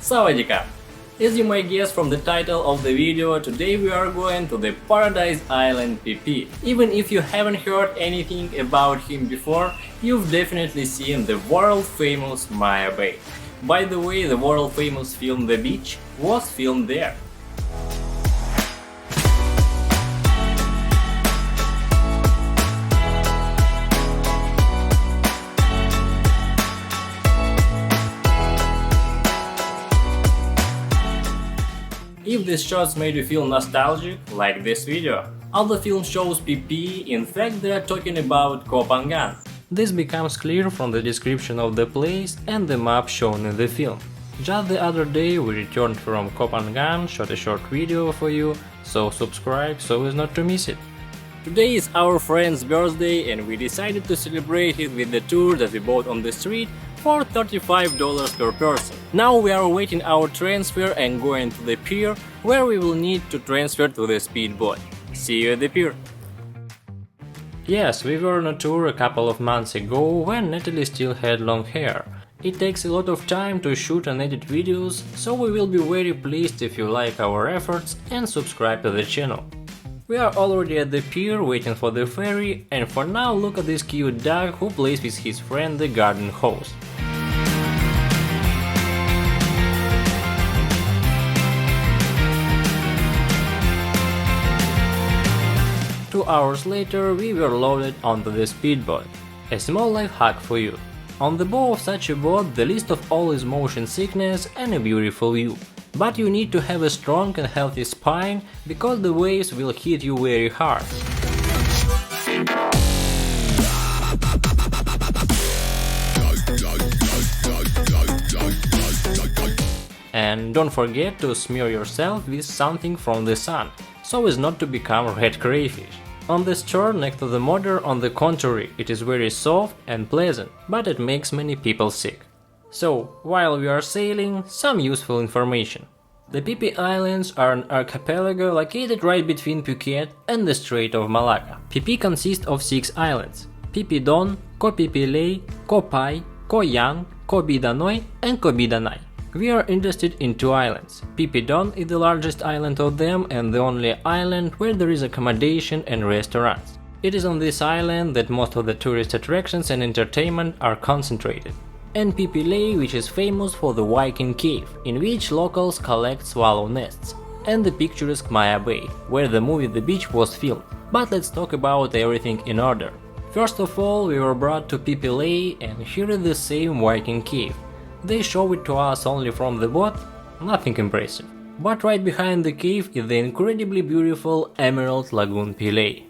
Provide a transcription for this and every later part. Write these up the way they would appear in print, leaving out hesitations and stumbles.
Sawadika! As you might guess from the title of the video, today we are going to the Paradise Island Phi Phi. Even if you haven't heard anything about him before, you've definitely seen the world famous Maya Bay. By the way, the world famous film The Beach was filmed there. If these shots made you feel nostalgic, like this video. Other film shows Phi Phi, in fact they are talking about Koh Phangan. This becomes clear from the description of the place and the map shown in the film. Just the other day we returned from Koh Phangan, shot a short video for you, so subscribe so as not to miss it. Today is our friend's birthday and we decided to celebrate it with the tour that we bought on the street for $35 per person. Now we are awaiting our transfer and going to the pier, where we will need to transfer to the speedboat. See you at the pier! Yes, we were on a tour a couple of months ago when Natalie still had long hair. It takes a lot of time to shoot and edit videos, so we will be very pleased if you like our efforts and subscribe to the channel. We are already at the pier waiting for the ferry, and for now look at this cute dog who plays with his friend the garden hose. 2 hours later we were loaded onto the speedboat. A small life hack for you. On the bow of such a boat the least of all is motion sickness and a beautiful view. But you need to have a strong and healthy spine, because the waves will hit you very hard. And don't forget to smear yourself with something from the sun, so as not to become red crayfish. On the stern next to the motor, on the contrary, it is very soft and pleasant, but it makes many people sick. So, while we are sailing, some useful information. The Phi Phi Islands are an archipelago located right between Phuket and the Strait of Malacca. Phi Phi consists of 6 islands: Phi Phi Don, Koh Phi Phi Lei, Koh Pai, Koh Yang, Koh Bida Noi and Koh Bida Nai. We are interested in 2 islands. Phi Phi Don is the largest island of them and the only island where there is accommodation and restaurants. It is on this island that most of the tourist attractions and entertainment are concentrated. And Phi Phi Lei, which is famous for the Viking Cave, in which locals collect swallow nests, and the picturesque Maya Bay, where the movie The Beach was filmed. But let's talk about everything in order. First of all, we were brought to Phi Phi Lei, and here is the same Viking Cave. They show it to us only from the boat, nothing impressive. But right behind the cave is the incredibly beautiful Emerald Lagoon Phi Lei.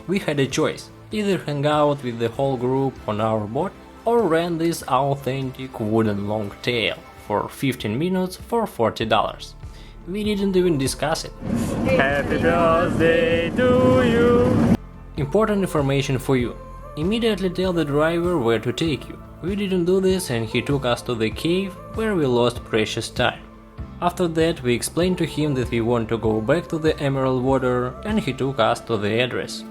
We had a choice, either hang out with the whole group on our boat or rent this authentic wooden long tail for 15 minutes for $40. We didn't even discuss it. Happy birthday to you! Important information for you. Immediately tell the driver where to take you. We didn't do this and he took us to the cave, where we lost precious time. After that we explained to him that we want to go back to the Emerald Water and he took us to the address.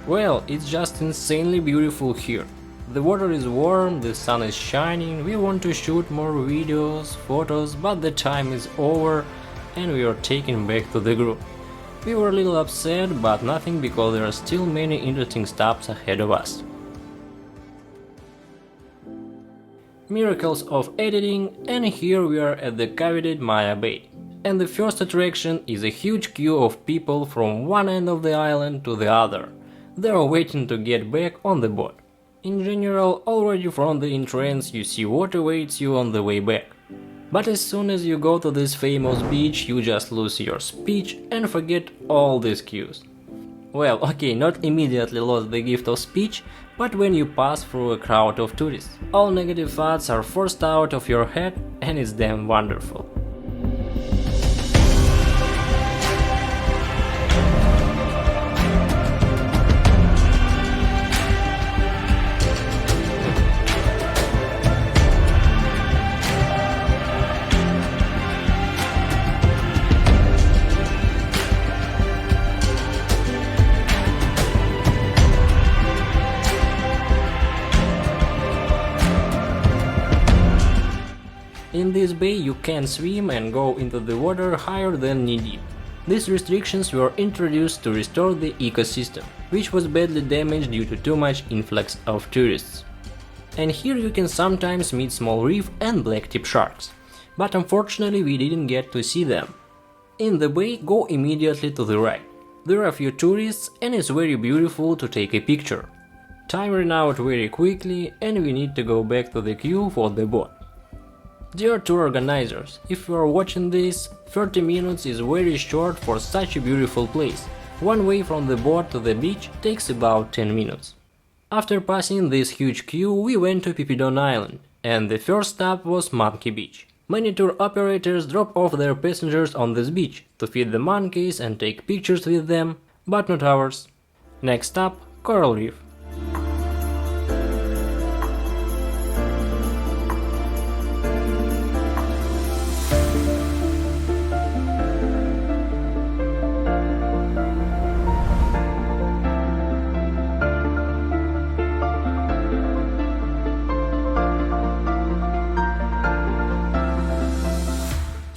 Well, it's just insanely beautiful here. The water is warm, the sun is shining, we want to shoot more videos, photos, but the time is over and we are taken back to the group. We were a little upset, but nothing, because there are still many interesting stops ahead of us. Miracles of editing, and here we are at the coveted Maya Bay. And the first attraction is a huge queue of people from one end of the island to the other. They are waiting to get back on the boat. In general, already from the entrance you see what awaits you on the way back. But as soon as you go to this famous beach, you just lose your speech and forget all these queues. Well, okay, not immediately lost the gift of speech, but when you pass through a crowd of tourists, all negative thoughts are forced out of your head, and it's damn wonderful. In this bay you can swim and go into the water higher than knee-deep. These restrictions were introduced to restore the ecosystem, which was badly damaged due to too much influx of tourists. And here you can sometimes meet small reef and black-tip sharks, but unfortunately we didn't get to see them. In the bay, go immediately to the right. There are a few tourists and it's very beautiful to take a picture. Time ran out very quickly and we need to go back to the queue for the boat. Dear tour organizers, if you are watching this, 30 minutes is very short for such a beautiful place. One way from the boat to the beach takes about 10 minutes. After passing this huge queue, we went to Phi Phi Don Island, and the first stop was Monkey Beach. Many tour operators drop off their passengers on this beach to feed the monkeys and take pictures with them, but not ours. Next stop, Coral Reef.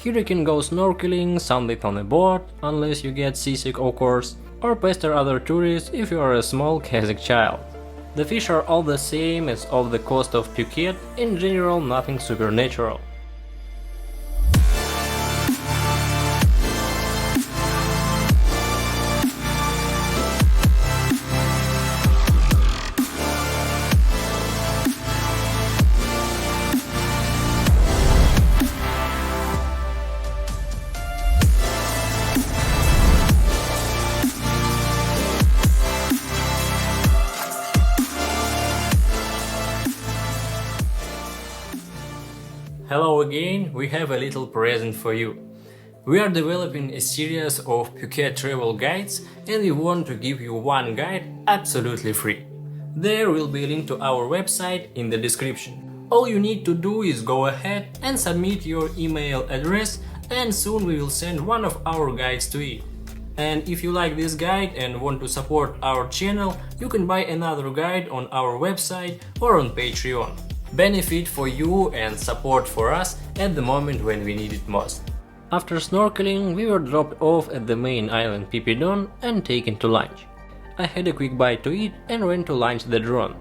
Here you can go snorkeling, sunbathe on a boat, unless you get seasick of course, or pester other tourists if you are a small Kazakh child. The fish are all the same as off the coast of Phuket, in general nothing supernatural. Hello again, we have a little present for you. We are developing a series of Phuket travel guides and we want to give you one guide absolutely free. There will be a link to our website in the description. All you need to do is go ahead and submit your email address and soon we will send one of our guides to you. And if you like this guide and want to support our channel, you can buy another guide on our website or on Patreon. Benefit for you and support for us at the moment when we need it most. After snorkeling, we were dropped off at the main island Phi Phi Don and taken to lunch. I had a quick bite to eat and went to launch the drone.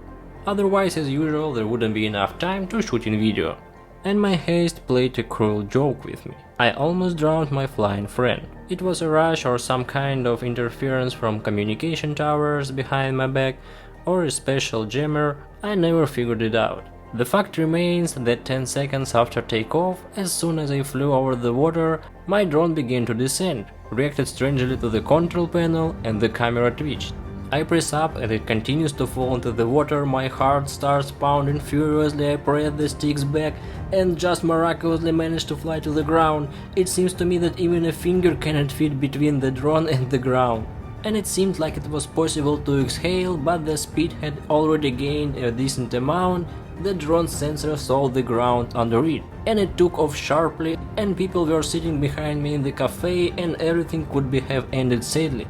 Otherwise, as usual, there wouldn't be enough time to shoot in video. And my haste played a cruel joke with me. I almost drowned my flying friend. It was a rush or some kind of interference from communication towers behind my back or a special jammer, I never figured it out. The fact remains that 10 seconds after takeoff, as soon as I flew over the water, my drone began to descend, reacted strangely to the control panel and the camera twitched. I press up and it continues to fall into the water, my heart starts pounding furiously, I press the sticks back and just miraculously manage to fly to the ground. It seems to me that even a finger cannot fit between the drone and the ground. And it seemed like it was possible to exhale, but the speed had already gained a decent amount. The drone sensor saw the ground under it, and it took off sharply, and people were sitting behind me in the cafe and everything could have ended sadly,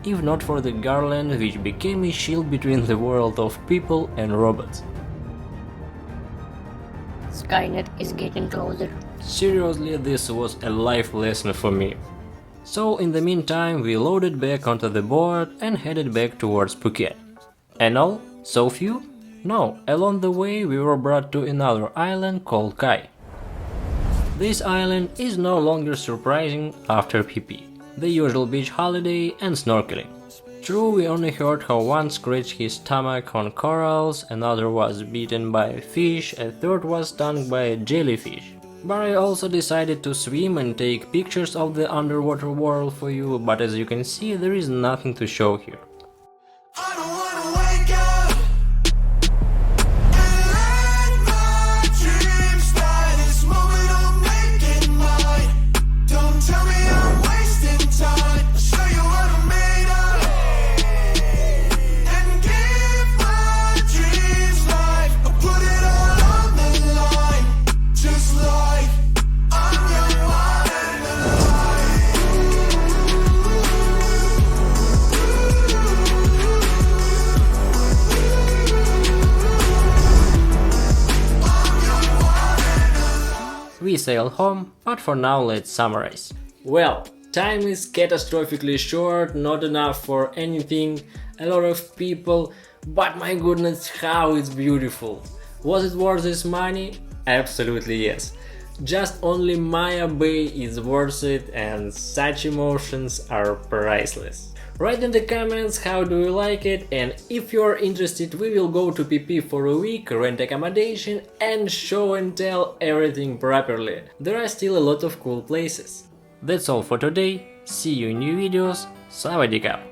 if not for the garland which became a shield between the world of people and robots. Skynet is getting closer. Seriously, this was a life lesson for me. So in the meantime, we loaded back onto the boat and headed back towards Phuket. And all? So few? No, along the way we were brought to another island called Kai. This island is no longer surprising after PP, the usual beach holiday and snorkeling. True, we only heard how one scratched his stomach on corals, another was bitten by a fish, a third was stung by a jellyfish. But I also decided to swim and take pictures of the underwater world for you, but as you can see, there is nothing to show here. We sailed home, but for now let's summarize. Well, time is catastrophically short, not enough for anything, a lot of people, but my goodness, how it's beautiful. Was it worth this money? Absolutely yes. Just only Maya Bay is worth it, and such emotions are priceless. Write in the comments how do you like it, and if you are interested we will go to PP for a week, rent accommodation and show and tell everything properly. There are still a lot of cool places. That's all for today, see you in new videos, Sawadee Krap!